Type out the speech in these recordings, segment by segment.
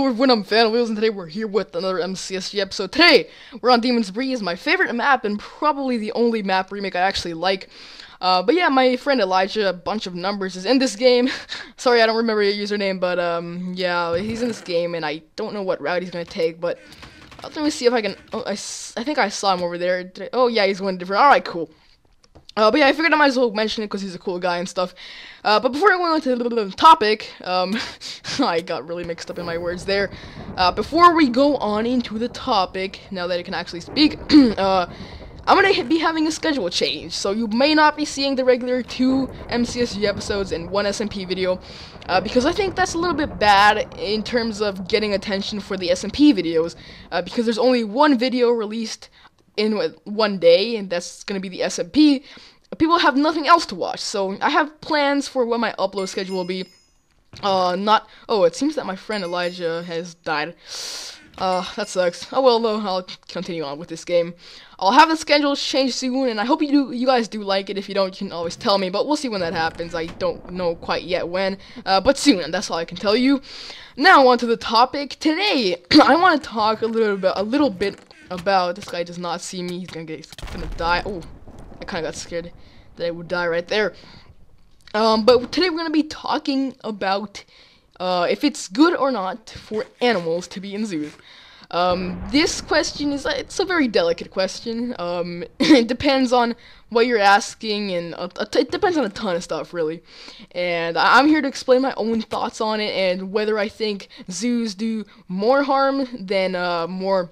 everyone, I'm FanofWheels, and today we're here with another MCSG episode. Today, we're on Demon's Breeze, my favorite map, and probably the only map remake I actually like. But yeah, my friend Elijah, a bunch of numbers, is in this game. Sorry, I don't remember your username, but yeah, he's in this game, and I don't know what route he's gonna take, but let me see if I can, oh, I think I saw him over there. Oh yeah, he's going different. Alright, cool. But yeah, I figured I might as well mention it because he's a cool guy and stuff. But before I go into the topic, I got really mixed up in my words there. Before we go on into the topic, now that I can actually speak, I'm gonna be having a schedule change. So you may not be seeing the regular 2 MCSG episodes and 1 SMP video, because I think that's a little bit bad in terms of getting attention for the SMP videos, because there's only one video released in one day, and that's gonna be the SMP. People have nothing else to watch, so I have plans for what my upload schedule will be. It seems that my friend Elijah has died. That sucks. Oh well, though, I'll continue on with this game. I'll have the schedule change soon, and I hope you guys do like it. If you don't, you can always tell me, but we'll see when that happens. I don't know quite yet when, but soon, and that's all I can tell you. Now, on to the topic. Today, I want to talk a little bit about, this guy does not see me, he's gonna die. Oh, I kinda got scared that I would die right there. But today we're gonna be talking about if it's good or not for animals to be in zoos. This question it's a very delicate question. It depends on what you're asking, and it depends on a ton of stuff, really. And I'm here to explain my own thoughts on it, and whether I think zoos do more harm than more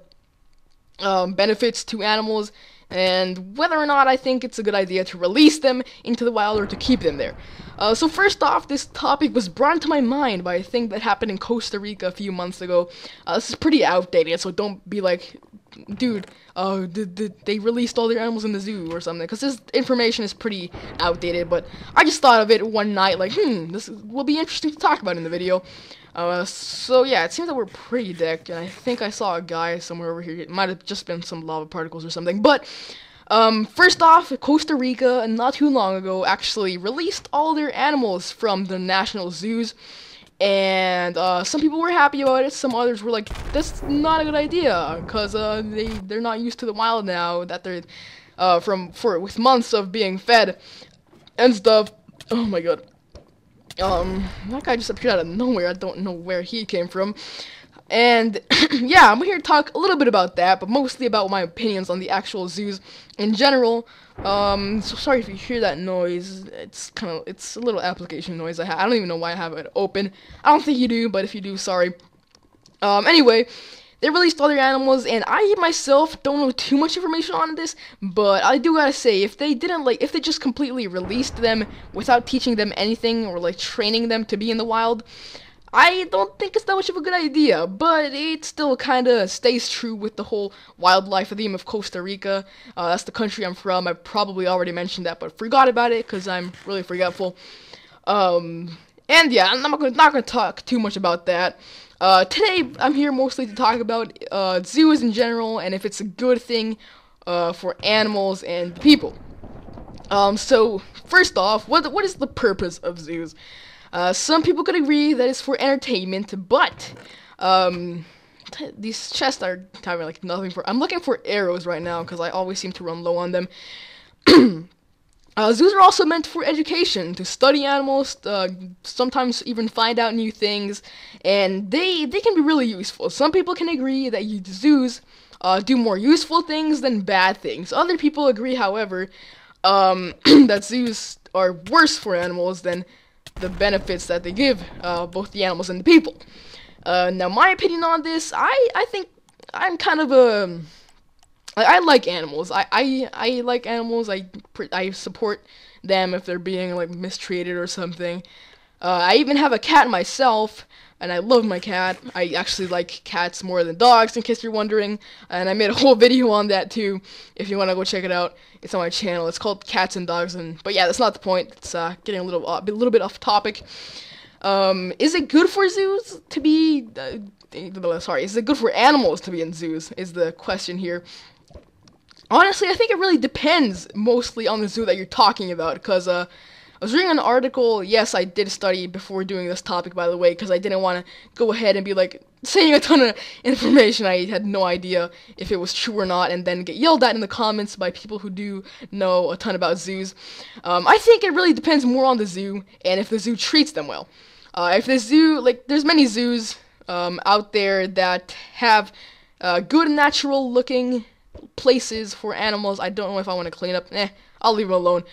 benefits to animals, and whether or not I think it's a good idea to release them into the wild or to keep them there. So first off, this topic was brought to my mind by a thing that happened in Costa Rica a few months ago. This is pretty outdated, so don't be like, dude, they released all their animals in the zoo or something, because this information is pretty outdated, but I just thought of it one night, like, this will be interesting to talk about in the video. So yeah, it seems that we're pretty decked, and I think I saw a guy somewhere over here. It might have just been some lava particles or something, but first off, Costa Rica, not too long ago, actually released all their animals from the national zoos, and some people were happy about it, some others were like, that's not a good idea, because they're not used to the wild now, that they're, with months of being fed and stuff. Oh my god. That guy just appeared out of nowhere. I don't know where he came from. And, yeah, I'm here to talk a little bit about that, but mostly about my opinions on the actual zoos in general. So sorry if you hear that noise. It's a little application noise I don't even know why I have it open. I don't think you do, but if you do, sorry. Anyway, they released all their animals, and I myself don't know too much information on this, but I do gotta say, if they just completely released them without teaching them anything, or like training them to be in the wild, I don't think it's that much of a good idea, but it still kinda stays true with the whole wildlife theme of Costa Rica. That's the country I'm from. I probably already mentioned that, but forgot about it, because I'm really forgetful. And yeah, I'm not gonna talk too much about that. Today, I'm here mostly to talk about zoos in general, and if it's a good thing for animals and people. So, first off, what is the purpose of zoos? Some people could agree that it's for entertainment, but these chests are having like nothing for. I'm looking for arrows right now, because I always seem to run low on them. Zoos are also meant for education, to study animals, sometimes even find out new things, and they can be really useful. Some people can agree that zoos do more useful things than bad things. Other people agree, however, that zoos are worse for animals than the benefits that they give both the animals and the people. Now, my opinion on this, I think I'm kind of I like animals. I like animals. I support them if they're being like mistreated or something. I even have a cat myself, and I love my cat. I actually like cats more than dogs, in case you're wondering. And I made a whole video on that too. If you want to go check it out, it's on my channel. It's called Cats and Dogs. But yeah, that's not the point. It's getting a little bit off topic. Is it good for zoos to be? Is it good for animals to be in zoos? Is the question here. Honestly, I think it really depends mostly on the zoo that you're talking about, because I was reading an article. Yes, I did study before doing this topic, by the way, because I didn't want to go ahead and be like saying a ton of information I had no idea if it was true or not, and then get yelled at in the comments by people who do know a ton about zoos. I think it really depends more on the zoo and if the zoo treats them well. If the zoo, like, there's many zoos out there that have good natural looking places for animals. I don't know if I want to clean up. I'll leave it alone.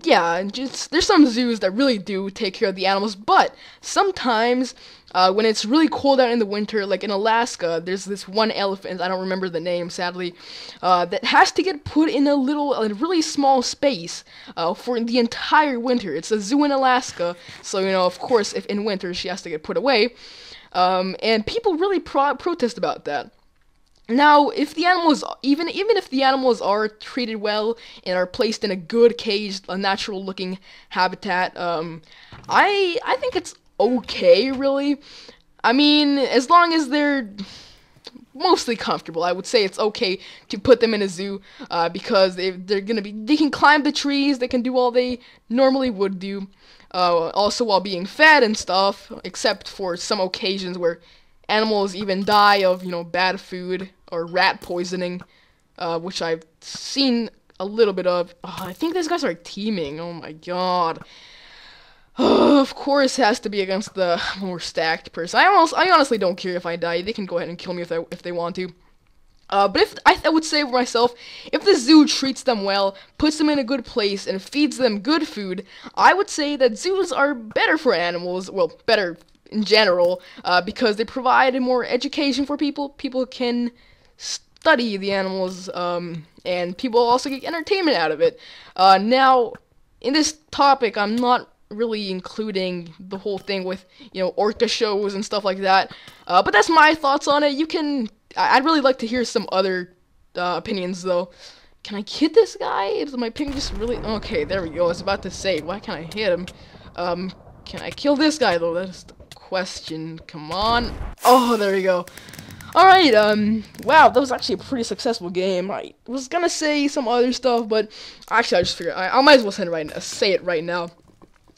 Yeah, just there's some zoos that really do take care of the animals, but sometimes when it's really cold out in the winter, like in Alaska, there's this one elephant, I don't remember the name, sadly, that has to get put in a really small space for the entire winter. It's a zoo in Alaska, so, you know, of course, if in winter she has to get put away, and people really protest about that. Now, if the animals, even if the animals are treated well and are placed in a good cage, a natural-looking habitat, I think it's okay, really. I mean, as long as they're mostly comfortable, I would say it's okay to put them in a zoo, because they can climb the trees, they can do all they normally would do, also while being fed and stuff, except for some occasions where animals even die of, you know, bad food or rat poisoning, which I've seen a little bit of. Oh, I think these guys are teaming. Oh my god. Of course, it has to be against the more stacked person. I honestly don't care if I die. They can go ahead and kill me if they want to. But if I would say for myself, if the zoo treats them well, puts them in a good place, and feeds them good food, I would say that zoos are better for animals. Well, better in general, because they provide more education for people. People can study the animals, and people also get entertainment out of it. Now, in this topic, I'm not really including the whole thing with, you know, orca shows and stuff like that. But that's my thoughts on it. I'd really like to hear some other opinions, though. Can I hit this guy? Is my ping just really... Okay, there we go. I was about to say, why can't I hit him? Can I kill this guy, though? That's the question. Come on. Oh, there we go. Alright, wow, that was actually a pretty successful game. I was gonna say some other stuff, but actually I just figured I might as well say it right now.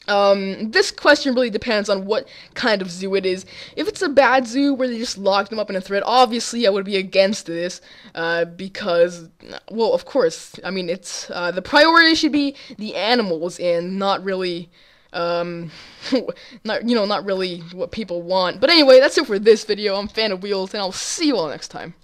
This question really depends on what kind of zoo it is. If it's a bad zoo where they just lock them up in a thread, obviously I would be against this, because, well, of course, I mean, it's, the priority should be the animals and not really, not really what people want. But anyway, that's it for this video. I'm FanofWheels, and I'll see you all next time.